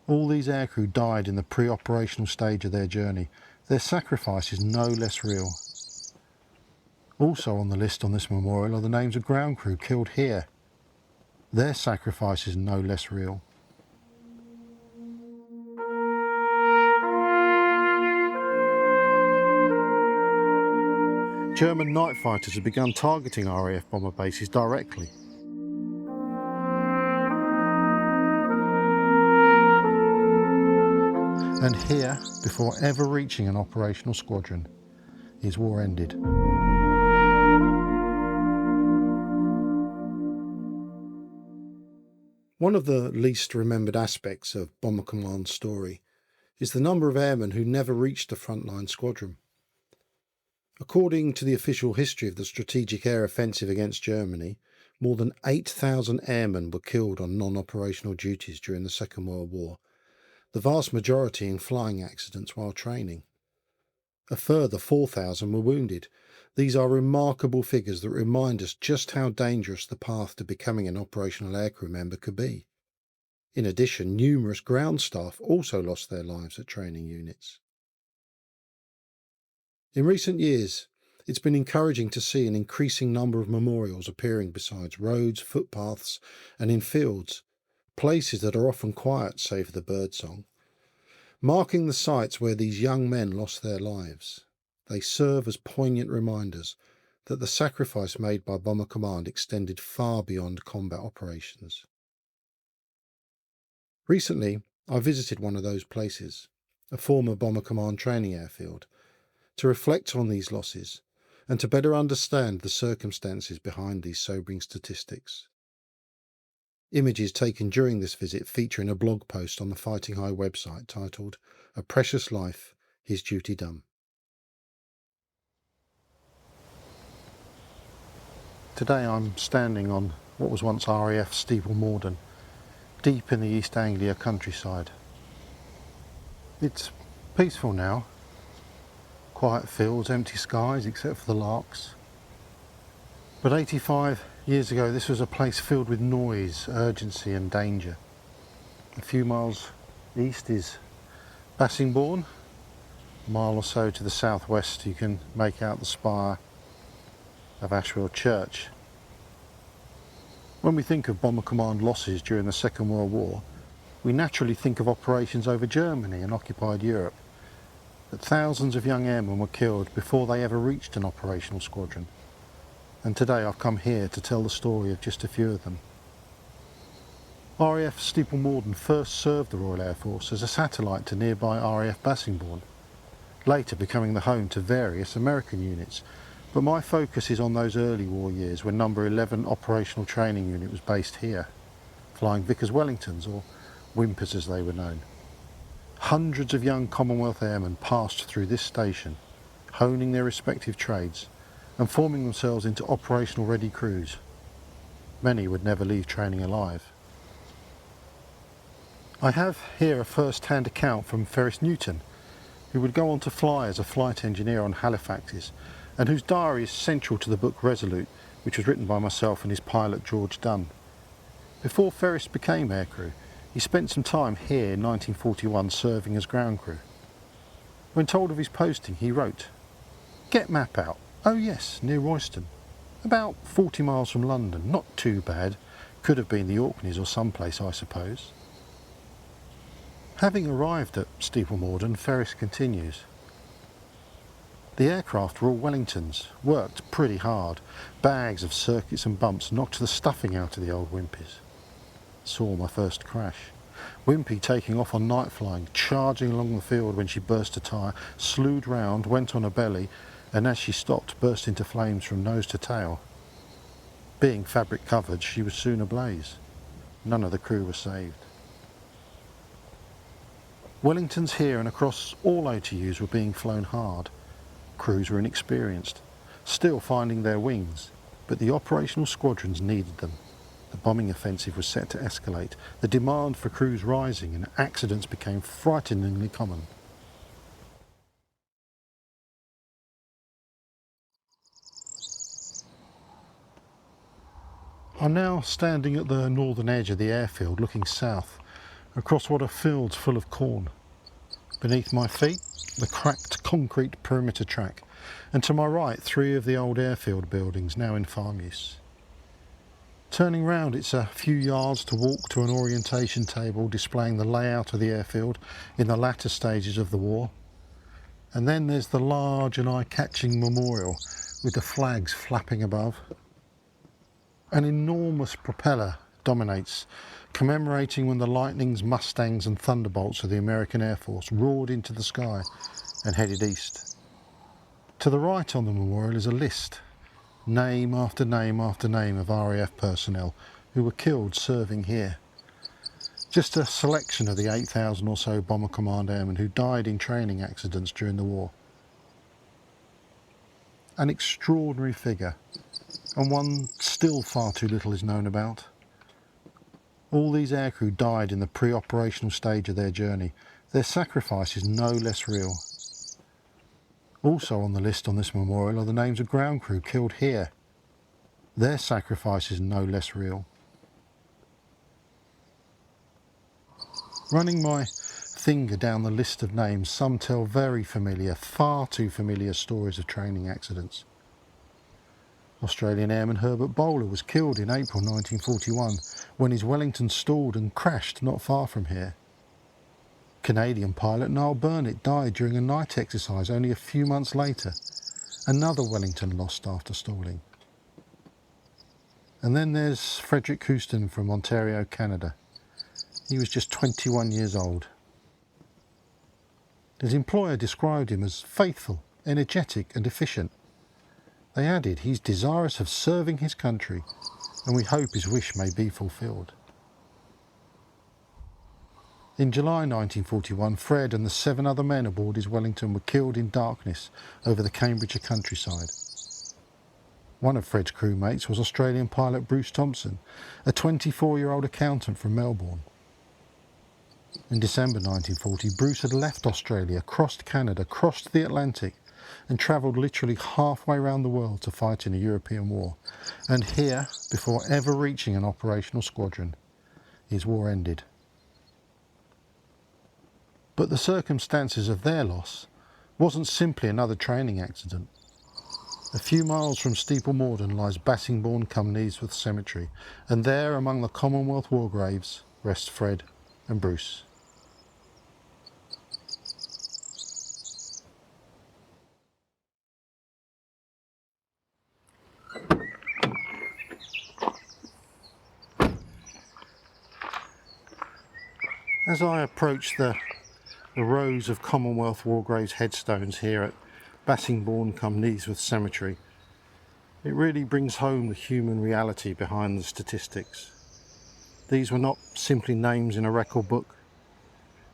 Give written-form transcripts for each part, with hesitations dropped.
All these aircrew died in the pre-operational stage of their journey. Their sacrifice is no less real. Also on the list on this memorial are the names of ground crew killed here. Their sacrifice is no less real. German night fighters have begun targeting RAF bomber bases directly. And here, before ever reaching an operational squadron, his war ended. One of the least remembered aspects of Bomber Command's story is the number of airmen who never reached a frontline squadron. According to the official history of the strategic air offensive against Germany, more than 8,000 airmen were killed on non-operational duties during the Second World War, the vast majority in flying accidents while training. A further 4,000 were wounded. These are remarkable figures that remind us just how dangerous the path to becoming an operational aircrew member could be. In addition, numerous ground staff also lost their lives at training units. In recent years, it's been encouraging to see an increasing number of memorials appearing besides roads, footpaths, and in fields, places that are often quiet save for the birdsong, marking the sites where these young men lost their lives. They serve as poignant reminders that the sacrifice made by Bomber Command extended far beyond combat operations. Recently, I visited one of those places, a former Bomber Command training airfield, to reflect on these losses and to better understand the circumstances behind these sobering statistics. Images taken during this visit feature in a blog post on the Fighting High website titled "A Precious Life, His Duty Done." Today I'm standing on what was once RAF Steeple Morden, deep in the East Anglia countryside. It's peaceful now. Quiet fields, empty skies except for the larks. But 85 years ago this was a place filled with noise, urgency and danger. A few miles east is Bassingbourn. A mile or so to the southwest you can make out the spire of Ashwell Church. When we think of Bomber Command losses during the Second World War, we naturally think of operations over Germany and occupied Europe. But thousands of young airmen were killed before they ever reached an operational squadron. And today I've come here to tell the story of just a few of them. RAF Steeple Morden first served the Royal Air Force as a satellite to nearby RAF Bassingbourn, later becoming the home to various American units. But my focus is on those early war years when No. 11 Operational Training Unit was based here, flying Vickers Wellingtons, or Whimpers as they were known. Hundreds of young Commonwealth airmen passed through this station, honing their respective trades and forming themselves into operational ready crews. Many would never leave training alive. I have here a first-hand account from Ferris Newton, who would go on to fly as a flight engineer on Halifaxes, and whose diary is central to the book Resolute, which was written by myself and his pilot George Dunn. Before Ferris became aircrew, he spent some time here in 1941 serving as ground crew. When told of his posting, he wrote, "Get map out. Oh yes, near Royston. About 40 miles from London. Not too bad. Could have been the Orkneys or someplace, I suppose." Having arrived at Steeple Morden, Ferris continues. The aircraft were all Wellingtons, worked pretty hard. Bags of circuits and bumps knocked the stuffing out of the old Wimpies. Saw my first crash. Wimpy taking off on night flying, charging along the field when she burst a tyre, slewed round, went on her belly, and as she stopped, burst into flames from nose to tail. Being fabric covered, she was soon ablaze. None of the crew were saved. Wellingtons here and across all OTUs were being flown hard. Crews were inexperienced, still finding their wings, but the operational squadrons needed them. The bombing offensive was set to escalate, the demand for crews rising, and accidents became frighteningly common. I'm now standing at the northern edge of the airfield looking south across what are fields full of corn. Beneath my feet, the cracked concrete perimeter track, and to my right, 3 of the old airfield buildings now in farm use. Turning round, it's a few yards to walk to an orientation table displaying the layout of the airfield in the latter stages of the war. And then there's the large and eye-catching memorial with the flags flapping above. An enormous propeller dominates, commemorating when the Lightnings, Mustangs and Thunderbolts of the American Air Force roared into the sky and headed east. To the right on the memorial is a list, name after name after name of RAF personnel who were killed serving here. Just a selection of the 8,000 or so Bomber Command airmen who died in training accidents during the war. An extraordinary figure, and one still far too little is known about. All these aircrew died in the pre-operational stage of their journey. Their sacrifice is no less real. Also on the list on this memorial are the names of ground crew killed here. Their sacrifice is no less real. Running my finger down the list of names, some tell very familiar, far too familiar stories of training accidents. Australian airman Herbert Bowler was killed in April 1941 when his Wellington stalled and crashed not far from here. Canadian pilot Niall Burnett died during a night exercise only a few months later. Another Wellington lost after stalling. And then there's Frederick Houston from Ontario, Canada. He was just 21 years old. His employer described him as faithful, energetic and efficient. They added he's desirous of serving his country, and we hope his wish may be fulfilled. In July 1941, Fred and the 7 other men aboard his Wellington were killed in darkness over the Cambridgeshire countryside. One of Fred's crewmates was Australian pilot Bruce Thompson, a 24-year-old accountant from Melbourne. In December 1940, Bruce had left Australia, crossed Canada, crossed the Atlantic, and travelled literally halfway around the world to fight in a European war. And here, before ever reaching an operational squadron, his war ended. But the circumstances of their loss wasn't simply another training accident. A few miles from Steeple Morden lies Bassingbourn Kneesworth Cemetery, and there among the Commonwealth war graves rest Fred and Bruce. As I approach the rows of Commonwealth war graves headstones here at Bassingbourn Kneesworth Cemetery, it really brings home the human reality behind the statistics. These were not simply names in a record book.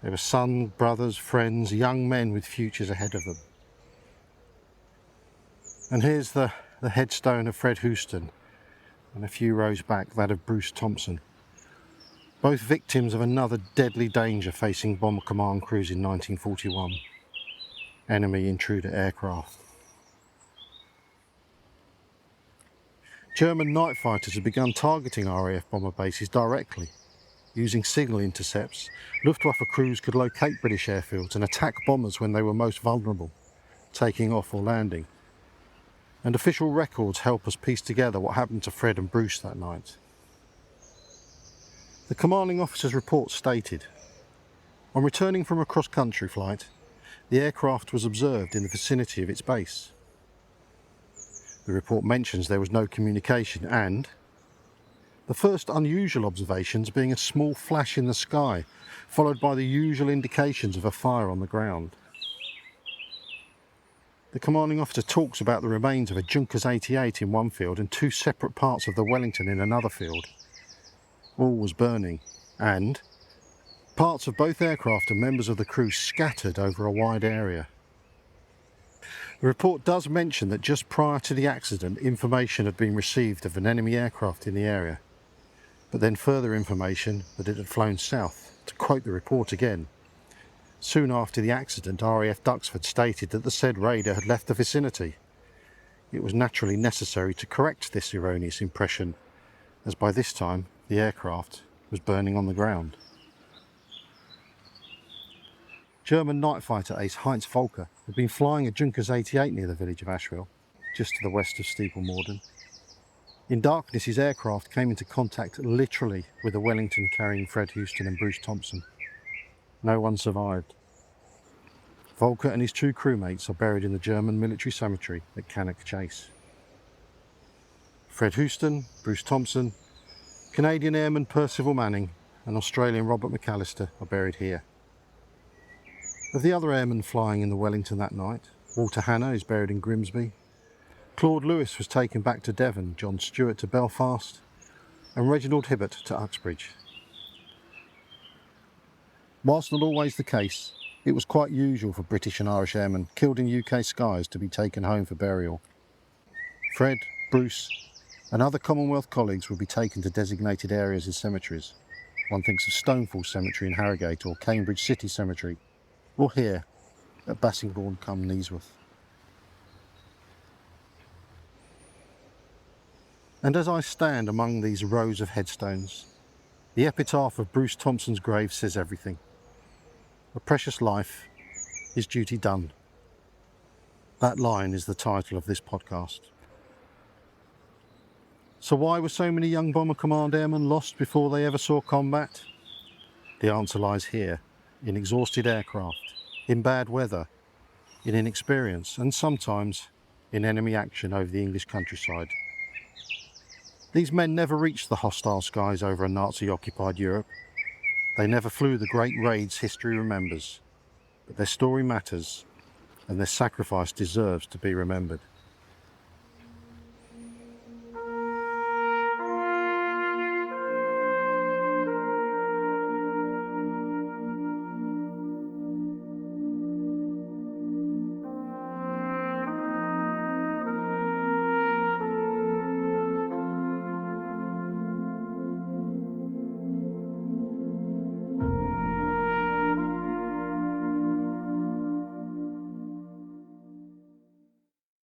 They were sons, brothers, friends, young men with futures ahead of them. And here's the headstone of Fred Houston, and a few rows back that of Bruce Thompson, both victims of another deadly danger facing Bomber Command crews in 1941, enemy intruder aircraft. German night fighters had begun targeting RAF bomber bases directly. Using signal intercepts, Luftwaffe crews could locate British airfields and attack bombers when they were most vulnerable, taking off or landing. And official records help us piece together what happened to Fred and Bruce that night. The commanding officer's report stated, on returning from a cross-country flight, the aircraft was observed in the vicinity of its base. The report mentions there was no communication and the first unusual observations being a small flash in the sky, followed by the usual indications of a fire on the ground. The commanding officer talks about the remains of a Junkers 88 in one field and 2 separate parts of the Wellington in another field. All was burning, and parts of both aircraft and members of the crew scattered over a wide area. The report does mention that just prior to the accident, information had been received of an enemy aircraft in the area, but then further information that it had flown south. To quote the report again, soon after the accident, RAF Duxford stated that the said raider had left the vicinity. It was naturally necessary to correct this erroneous impression, as by this time the aircraft was burning on the ground. German night fighter ace Heinz Volker had been flying a Junkers 88 near the village of Asheville, just to the west of Steeple Morden. In darkness, his aircraft came into contact literally with a Wellington carrying Fred Houston and Bruce Thompson. No one survived. Volker and his two crewmates are buried in the German military cemetery at Cannock Chase. Fred Houston, Bruce Thompson, Canadian airman Percival Manning and Australian Robert McAllister are buried here. Of the other airmen flying in the Wellington that night, Walter Hannah is buried in Grimsby, Claude Lewis was taken back to Devon, John Stewart to Belfast, and Reginald Hibbert to Uxbridge. Whilst not always the case, it was quite usual for British and Irish airmen killed in UK skies to be taken home for burial. Fred, Bruce, and other Commonwealth colleagues would be taken to designated areas in cemeteries. One thinks of Stonefall Cemetery in Harrogate or Cambridge City Cemetery, or here at Bassingbourn cum Kneesworth. And as I stand among these rows of headstones, the epitaph of Bruce Thompson's grave says everything. A precious life, his duty done. That line is the title of this podcast. So why were so many young Bomber Command airmen lost before they ever saw combat? The answer lies here, in exhausted aircraft, in bad weather, in inexperience, and sometimes in enemy action over the English countryside. These men never reached the hostile skies over a Nazi-occupied Europe. They never flew the great raids history remembers. But their story matters, and their sacrifice deserves to be remembered.